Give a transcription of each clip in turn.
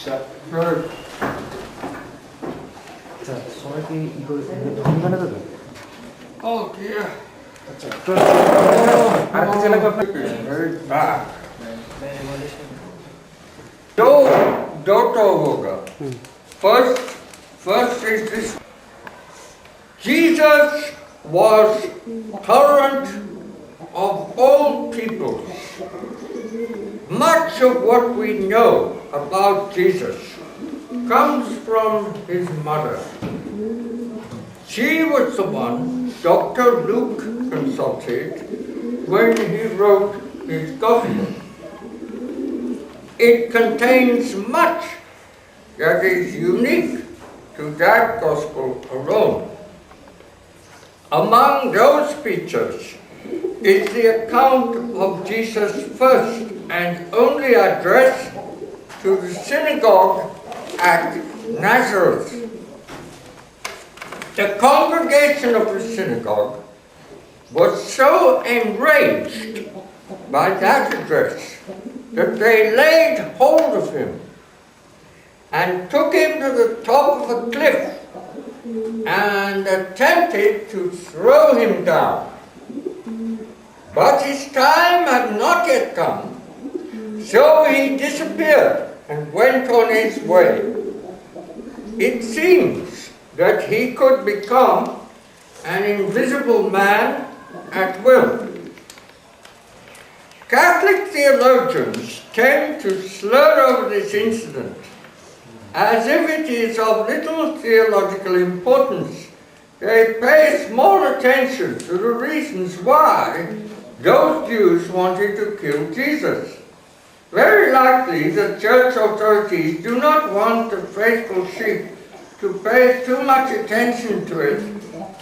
자, 그걸 자, 소나기 이거 한간에도 돼. Oh dear. Arah jalan ke Very bad. Doctor Hoga. First is this. Jesus was tolerant of all people. Much of what we know about Jesus comes from his mother. She was the one Dr. Luke consulted when he wrote his Gospel. It contains much that is unique to that Gospel alone. Among those features is the account of Jesus' first and only address to the synagogue at Nazareth. The congregation of the synagogue was so enraged by that address that they laid hold of him and took him to the top of a cliff and attempted to throw him down. But his time had not yet come, so he disappeared and went on his way. It seems that he could become an invisible man at will. Catholic theologians tend to slur over this incident as if it is of little theological importance. They pay small attention to the reasons why those Jews wanted to kill Jesus. Very likely the church authorities do not want the faithful sheep to pay too much attention to it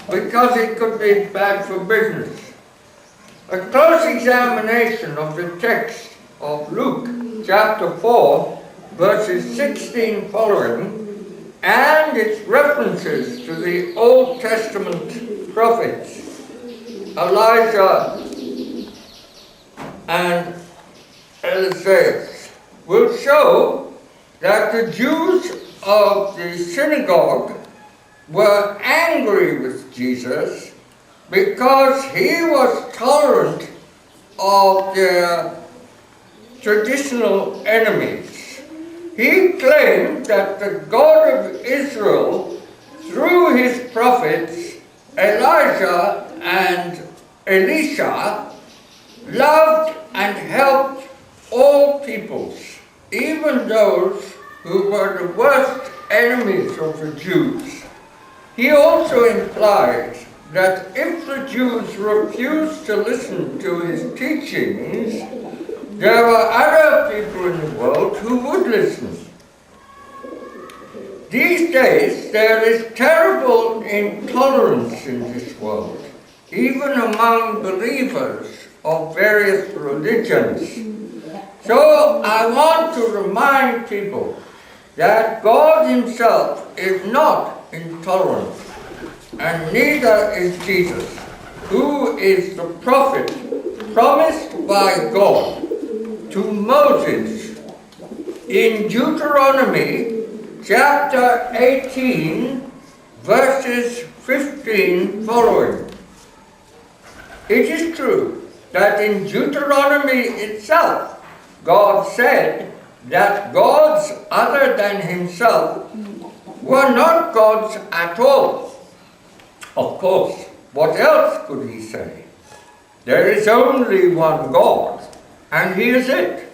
because it could be bad for business. A close examination of the text of Luke chapter 4 verses 16 following and its references to the Old Testament prophets Elijah and Isaiah will show that the Jews of the synagogue were angry with Jesus because he was tolerant of their traditional enemies. He claimed that the God of Israel, through his prophets Elijah and Elisha, loved and helped all peoples, even those who were the worst enemies of the Jews. He also implies that if the Jews refused to listen to his teachings, there were other people in the world who would listen. These days, there is terrible intolerance in this world, even among believers of various religions. So I want to remind people that God himself is not intolerant, and neither is Jesus, who is the prophet promised by God to Moses in Deuteronomy chapter 18 verses 15 following. It is true that in Deuteronomy itself God said that gods other than himself were not gods at all. Of course, what else could he say? There is only one God, and he is it.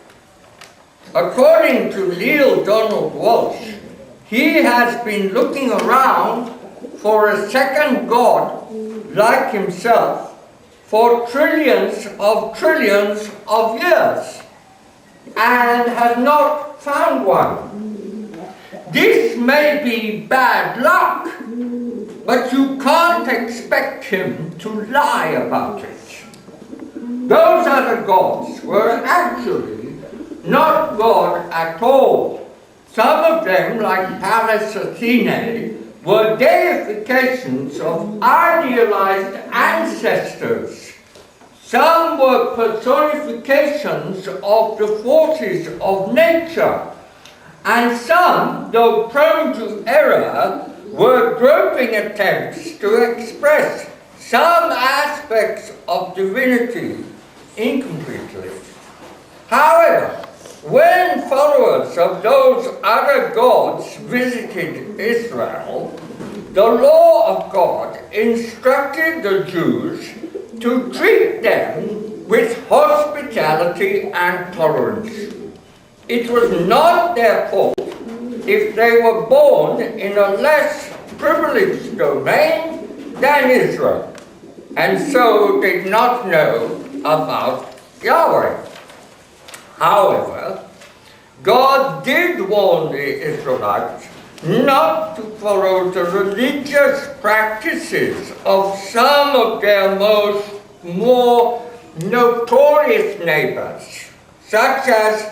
According to Neil Donald Walsh, he has been looking around for a second God like himself for trillions of years and has not found one. This may be bad luck, but you can't expect him to lie about it. Those other gods were actually not God at all. Some of them, like Pallas Athene, were deifications of idealized ancestors. Some were personifications of the forces of nature, And some, though prone to error, were groping attempts to express some aspects of divinity incompletely. However, when followers of those other gods visited Israel, the law of God instructed the Jews to treat them with hospitality and tolerance. It was not their fault if they were born in a less privileged domain than Israel, and so did not know about Yahweh. However, God did warn the Israelites not to follow the religious practices of some of their more notorious neighbors, such as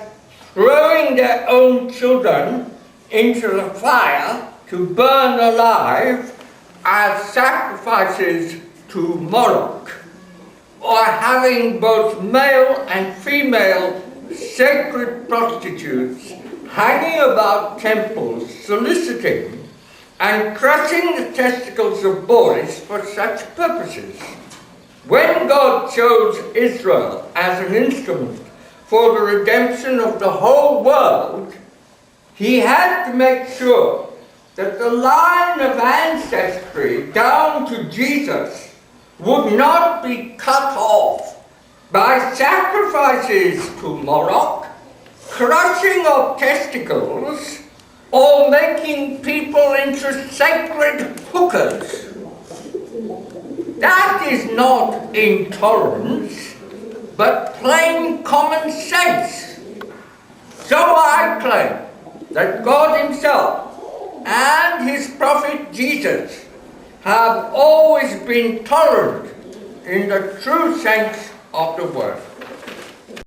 throwing their own children into the fire to burn alive as sacrifices to Moloch, or having both male and female sacred prostitutes hanging about temples soliciting and crushing the testicles of boys for such purposes. When God chose Israel as an instrument for the redemption of the whole world, he had to make sure that the line of ancestry down to Jesus would not be cut off by sacrifices to Moloch, crushing of testicles, or making people into sacred hookers. That is not intolerance, but plain common sense. So I claim that God himself and his prophet Jesus have always been tolerant in the true sense of the word.